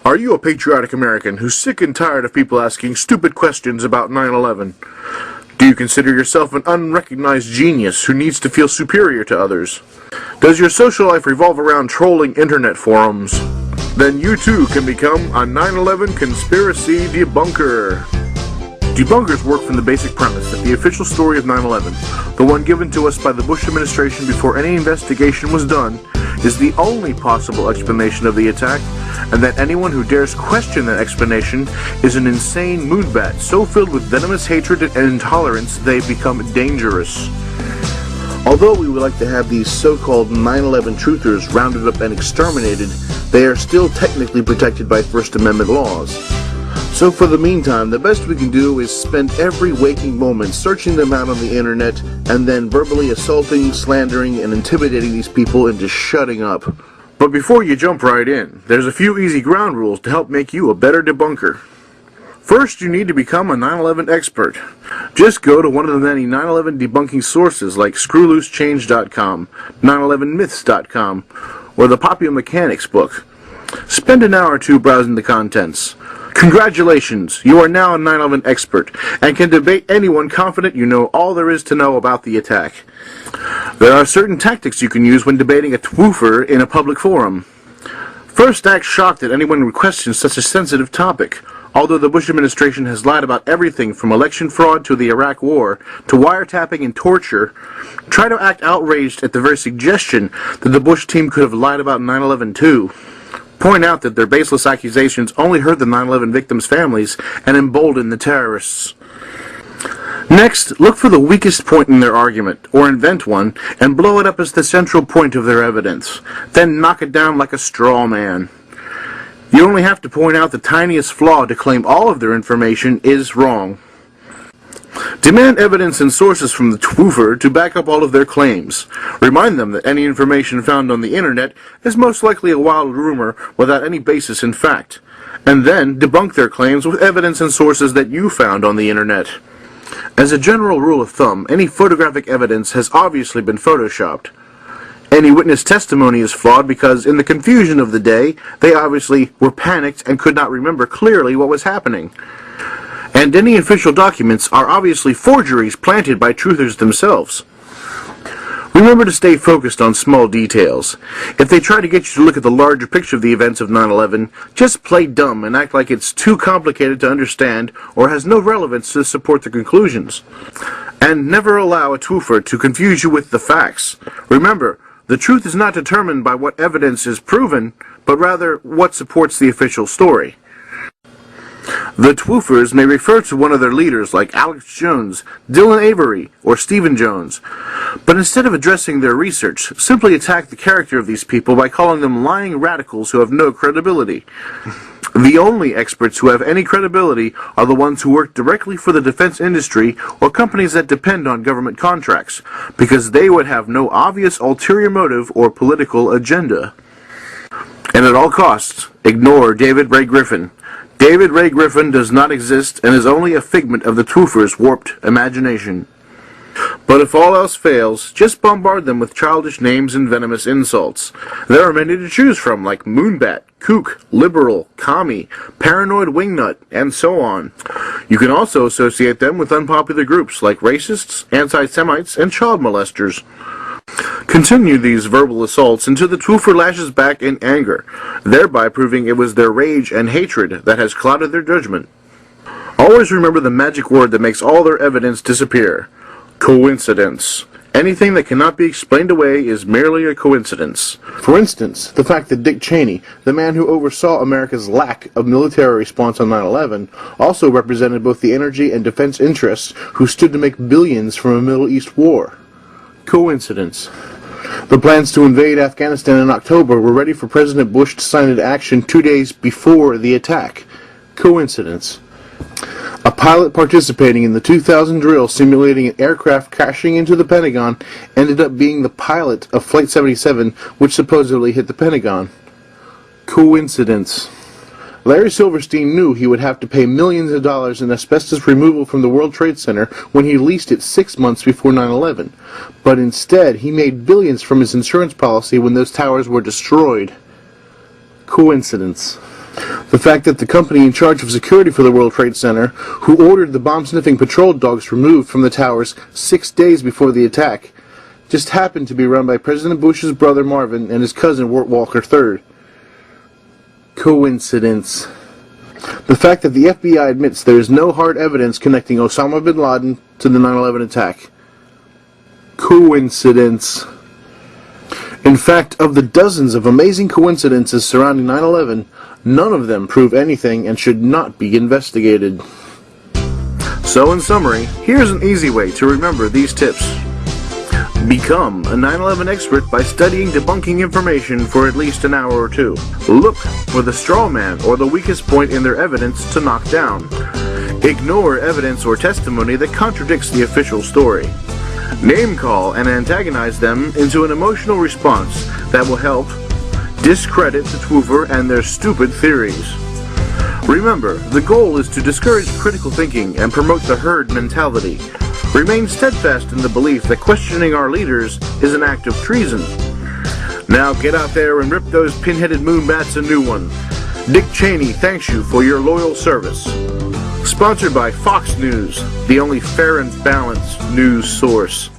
Are you a patriotic American who's sick and tired of people asking stupid questions about 9/11? Do you consider yourself an unrecognized genius who needs to feel superior to others? Does your social life revolve around trolling internet forums? Then you too can become a 9/11 conspiracy debunker. Debunkers work from the basic premise that the official story of 9/11, the one given to us by the Bush administration before any investigation was done, is the only possible explanation of the attack, and that anyone who dares question that explanation is an insane moodbat so filled with venomous hatred and intolerance they become dangerous. Although we would like to have these so-called 9/11 truthers rounded up and exterminated, they are still technically protected by First Amendment laws. So for the meantime, the best we can do is spend every waking moment searching them out on the internet and then verbally assaulting, slandering, and intimidating these people into shutting up. But before you jump right in, there's a few easy ground rules to help make you a better debunker. First, you need to become a 9/11 expert. Just go to one of the many 9/11 debunking sources like screwloosechange.com, 911myths.com, or the Popular Mechanics book. Spend an hour or two browsing the contents. Congratulations, you are now a 9/11 expert and can debate anyone confident you know all there is to know about the attack. There are certain tactics you can use when debating a twoofer in a public forum. First, act shocked at anyone who questions such a sensitive topic. Although the Bush administration has lied about everything from election fraud to the Iraq War to wiretapping and torture, try to act outraged at the very suggestion that the Bush team could have lied about 9/11 too. Point out that their baseless accusations only hurt the 9/11 victims' families and embolden the terrorists. Next, look for the weakest point in their argument, or invent one, and blow it up as the central point of their evidence. Then knock it down like a straw man. You only have to point out the tiniest flaw to claim all of their information is wrong. Demand evidence and sources from the twoofer to back up all of their claims. Remind them that any information found on the internet is most likely a wild rumor without any basis in fact. And then debunk their claims with evidence and sources that you found on the internet. As a general rule of thumb, any photographic evidence has obviously been photoshopped. Any witness testimony is flawed because, in the confusion of the day, they obviously were panicked and could not remember clearly what was happening. And any official documents are obviously forgeries planted by truthers themselves. Remember to stay focused on small details. If they try to get you to look at the larger picture of the events of 9/11, just play dumb and act like it's too complicated to understand or has no relevance to support the conclusions. And never allow a twoofer to confuse you with the facts. Remember, the truth is not determined by what evidence is proven, but rather what supports the official story. The twoofers may refer to one of their leaders like Alex Jones, Dylan Avery, or Stephen Jones, but instead of addressing their research, simply attack the character of these people by calling them lying radicals who have no credibility. The only experts who have any credibility are the ones who work directly for the defense industry or companies that depend on government contracts, because they would have no obvious ulterior motive or political agenda. And at all costs, ignore David Ray Griffin. David Ray Griffin does not exist and is only a figment of the twoofer's warped imagination. But if all else fails, just bombard them with childish names and venomous insults. There are many to choose from, like moonbat, kook, liberal, commie, paranoid wingnut, and so on. You can also associate them with unpopular groups like racists, anti-Semites, and child molesters. Continue these verbal assaults until the twoofer lashes back in anger, thereby proving it was their rage and hatred that has clouded their judgment. Always remember the magic word that makes all their evidence disappear: coincidence. Anything that cannot be explained away is merely a coincidence. For instance, the fact that Dick Cheney, the man who oversaw America's lack of military response on 9/11, also represented both the energy and defense interests who stood to make billions from a Middle East war. Coincidence. The plans to invade Afghanistan in October were ready for President Bush to sign into action 2 days before the attack. Coincidence. A pilot participating in the 2000 drill simulating an aircraft crashing into the Pentagon ended up being the pilot of Flight 77, which supposedly hit the Pentagon. Coincidence. Larry Silverstein knew he would have to pay millions of dollars in asbestos removal from the World Trade Center when he leased it 6 months before 9/11. But instead, he made billions from his insurance policy when those towers were destroyed. Coincidence. The fact that the company in charge of security for the World Trade Center, who ordered the bomb-sniffing patrol dogs removed from the towers 6 days before the attack, just happened to be run by President Bush's brother Marvin and his cousin Wirt Walker III. Coincidence. The fact that the FBI admits there is no hard evidence connecting Osama bin Laden to the 9/11 attack. Coincidence. In fact, of the dozens of amazing coincidences surrounding 9/11, none of them prove anything and should not be investigated. So in summary, here's an easy way to remember these tips. Become a 9/11 expert by studying debunking information for at least an hour or two. Look for the straw man or the weakest point in their evidence to knock down. Ignore evidence or testimony that contradicts the official story. Name call and antagonize them into an emotional response that will help discredit the Twoover and their stupid theories. Remember, the goal is to discourage critical thinking and promote the herd mentality. Remain steadfast in the belief that questioning our leaders is an act of treason. Now get out there and rip those pin-headed moonbats a new one. Dick Cheney thanks you for your loyal service. Sponsored by Fox News, the only fair and balanced news source.